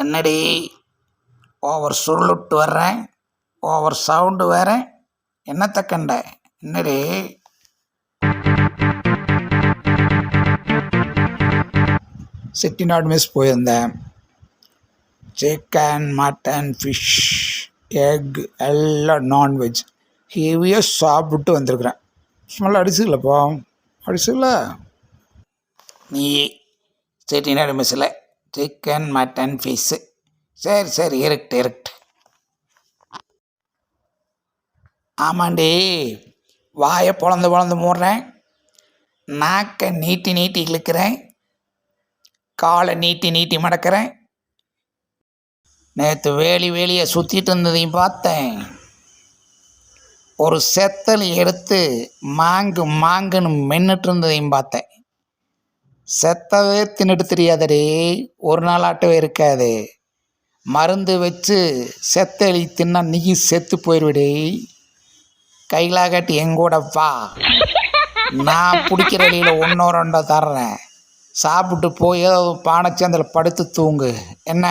என்னடி ஓவர் சுருளுட்டு வர்றேன், over sound வேற, என்னத்த கண்ட? என்னடி செட்டிநாடு மெஸ் போயிருந்தேன். சிக்கன், மட்டன், ஃபிஷ், எக் எல்லாம் நான்வெஜ் ஹெவியாக சாப்பிட்டு வந்திருக்கிறேன். ஸ்மெல் அடிச்சுக்கலப்பா, அடிச்சுக்கல. நீ செட்டிநாடு மெஸ்ஸில் சிக்கன், மட்டன், ஃபிஷ்ஷு, சரி சரி இருக்கட்டு. ஆமாண்டி, வாயை பொழந்து மூடுறேன், நாக்கை நீட்டி நீட்டி இழுக்கிறேன், காலை நீட்டி மடக்கிறேன். நேற்று வேலியை சுற்றிட்டு இருந்ததையும் பார்த்தேன். ஒரு செத்தல் எடுத்து மாங்குன்னு மென்னுட்டு இருந்ததையும் பார்த்தேன். செத்தவே தின்னுட்டு தெரியாதடி, ஒரு நாளாட்டவே இருக்காது. மருந்து வச்சு செத்தலி தின்னா நீ செத்து போயிடுவிடி. கையிலாகட்டி எங்கூட வா, நான் பிடிக்கிற வழியில் 1-2 தர்றேன். சாப்பிட்டு போய் பானைச்சந்தில் படுத்து தூங்கு. என்ன?